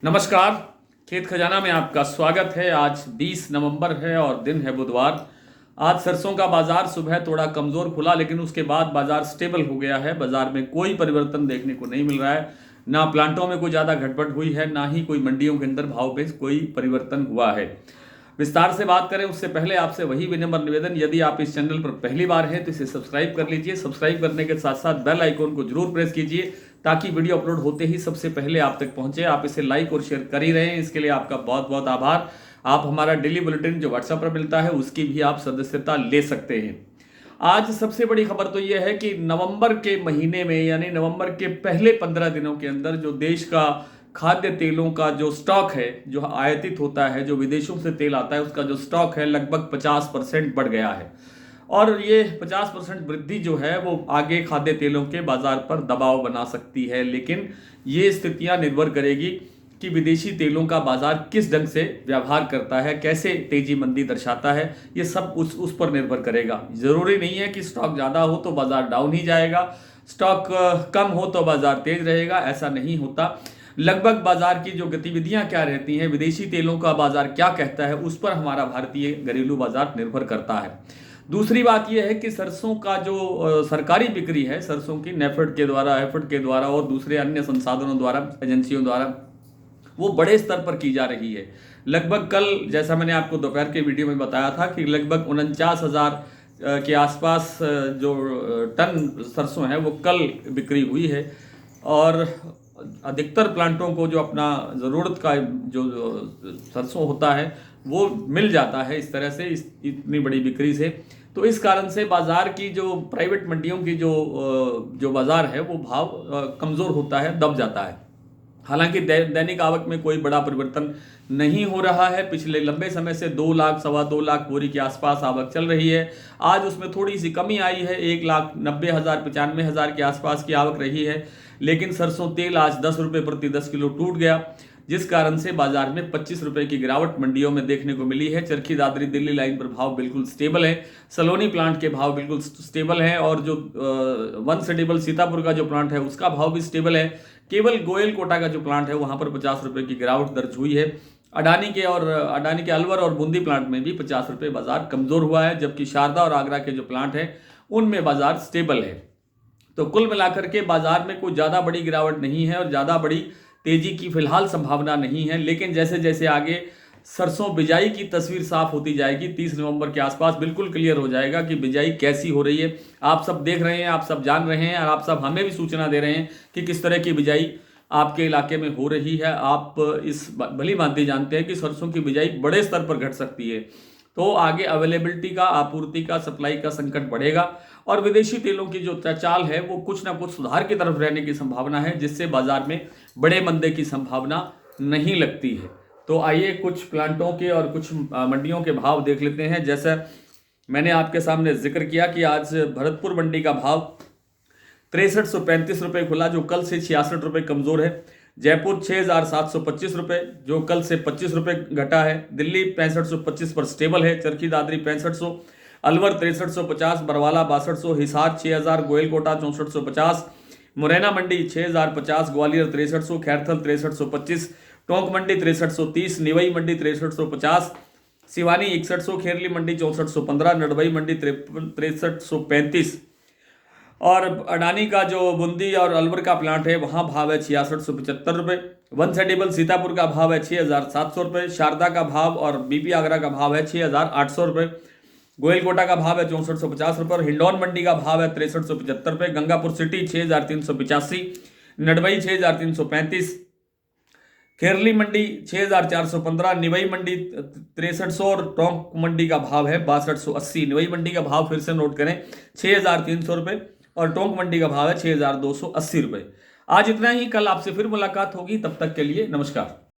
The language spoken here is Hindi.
नमस्कार। खेत खजाना में आपका स्वागत है। आज 20 नवंबर है और दिन है बुधवार। आज सरसों का बाजार सुबह थोड़ा कमजोर खुला, लेकिन उसके बाद बाजार स्टेबल हो गया है। बाजार में कोई परिवर्तन देखने को नहीं मिल रहा है। ना प्लांटों में कोई ज़्यादा घटबढ़ हुई है, ना ही कोई मंडियों के अंदर भाव में कोई परिवर्तन हुआ है। विस्तार से बात करें उससे पहले आपसे वही विनम्र निवेदन, यदि आप इस चैनल पर पहली बार हैं तो इसे सब्सक्राइब कर लीजिए। सब्सक्राइब करने के साथ साथ बेल आइकॉन को जरूर प्रेस कीजिए ताकि वीडियो अपलोड होते ही सबसे पहले आप तक पहुंचे। आप इसे लाइक और शेयर कर ही रहे हैं, इसके लिए आपका बहुत बहुत आभार। आप हमारा डेली बुलेटिन जो व्हाट्सएप पर मिलता है उसकी भी आप सदस्यता ले सकते हैं। आज सबसे बड़ी खबर तो यह है कि नवंबर के महीने में, यानी नवंबर के पहले 15 दिनों के अंदर जो देश का खाद्य तेलों का जो स्टॉक है, जो आयातित होता है, जो विदेशों से तेल आता है, उसका जो स्टॉक है लगभग 50% बढ़ गया है। और ये 50% वृद्धि जो है वो आगे खाद्य तेलों के बाजार पर दबाव बना सकती है। लेकिन ये स्थितियां निर्भर करेगी कि विदेशी तेलों का बाजार किस ढंग से व्यवहार करता है, कैसे तेजी मंदी दर्शाता है, ये सब उस पर निर्भर करेगा। जरूरी नहीं है कि स्टॉक ज़्यादा हो तो बाजार डाउन ही जाएगा, स्टॉक कम हो तो बाजार तेज रहेगा, ऐसा नहीं होता। लगभग बाजार की जो गतिविधियां क्या रहती हैं, विदेशी तेलों का बाजार क्या कहता है, उस पर हमारा भारतीय घरेलू बाजार निर्भर करता है। दूसरी बात यह है कि सरसों का जो सरकारी बिक्री है, सरसों की नेफेड के द्वारा और दूसरे अन्य संसाधनों द्वारा, एजेंसियों द्वारा, वो बड़े स्तर पर की जा रही है। लगभग कल, जैसा मैंने आपको दोपहर के वीडियो में बताया था, कि लगभग 49,000 के आसपास जो टन सरसों है वो कल बिक्री हुई है। और अधिकतर प्लांटों को जो अपना ज़रूरत का जो सरसों होता है वो मिल जाता है इस तरह से, इतनी बड़ी बिक्री से। तो इस कारण से बाज़ार की जो प्राइवेट मंडियों की जो बाज़ार है वो भाव कमज़ोर होता है, दब जाता है। हालांकि दैनिक आवक में कोई बड़ा परिवर्तन नहीं हो रहा है। पिछले लंबे समय से 2 लाख, सवा 2 लाख बोरी के आसपास आवक चल रही है। आज उसमें थोड़ी सी कमी आई है, 1,90,000 95,000 के आसपास की आवक रही है। लेकिन सरसों तेल आज 10 रुपये प्रति 10 किलो टूट गया, जिस कारण से बाजार में 25 रुपये की गिरावट मंडियों में देखने को मिली है। चरखी दादरी दिल्ली लाइन पर भाव बिल्कुल स्टेबल है, सलोनी प्लांट के भाव बिल्कुल स्टेबल है, और जो वन सेडेबल सीतापुर का जो प्लांट है उसका भाव भी स्टेबल है। केवल गोयल कोटा का जो प्लांट है वहां पर 50 रुपये की गिरावट दर्ज हुई है। अडानी के अलवर और बूंदी प्लांट में भी 50 रुपये बाजार कमजोर हुआ है, जबकि शारदा और आगरा के जो प्लांट हैं उनमें बाजार स्टेबल है। तो कुल मिलाकर के बाजार में कोई ज़्यादा बड़ी गिरावट नहीं है और ज़्यादा बड़ी तेजी की फिलहाल संभावना नहीं है। लेकिन जैसे जैसे आगे सरसों बिजाई की तस्वीर साफ होती जाएगी, 30 नवंबर के आसपास बिल्कुल क्लियर हो जाएगा कि बिजाई कैसी हो रही है। आप सब देख रहे हैं, आप सब जान रहे हैं, और आप सब हमें भी सूचना दे रहे हैं कि किस तरह की बिजाई आपके इलाके में हो रही है। आप इस भली भांति जानते हैं कि सरसों की बिजाई बड़े स्तर पर घट सकती है। तो आगे अवेलेबिलिटी का, आपूर्ति का, सप्लाई का संकट बढ़ेगा, और विदेशी तेलों की जो चाल है वो कुछ ना कुछ सुधार की तरफ रहने की संभावना है, जिससे बाजार में बड़े मंदे की संभावना नहीं लगती है। तो आइए कुछ प्लांटों के और कुछ मंडियों के भाव देख लेते हैं। जैसे मैंने आपके सामने जिक्र किया कि आज भरतपुर मंडी का भाव 6335 रुपये खुला, जो कल से 66 रुपये कमजोर है। जयपुर 6725 रुपये, जो कल से 25 रुपये घटा है। दिल्ली 6525 पर स्टेबल है। चरखी दादरी 6500, अलवर 6350, बरवाला 6200, हिसार 6000, गोयलकोटा 6450, मुरैना मंडी 6050, ग्वालियर 6300, खैरथल 6325, टोंक मंडी 6330, निवई मंडी 6350, सिवानी 6100, खेरली मंडी 6415, नडभई मंडी 6335। और अडानी का जो बूंदी और अलवर का प्लांट है वहाँ भाव है 6675 रुपये। वन सेडेबल सीतापुर का भाव है 6700 रुपये। शारदा का भाव और बीपी आगरा का भाव है 6800 रुपये। गोयलकोटा का भाव है 6450 रुपये। और हिंडौन मंडी का भाव है 6375 रुपये। गंगापुर सिटी 6385, नडभई 6335, खेरली मंडी 6415, निवई मंडी 6300, और टोंक मंडी का भाव है 6280। निवई मंडी का भाव फिर से नोट करें 6300 रुपये, और टोंक मंडी का भाव है 6280 रुपये। आज इतना ही, कल आपसे फिर मुलाकात होगी, तब तक के लिए नमस्कार।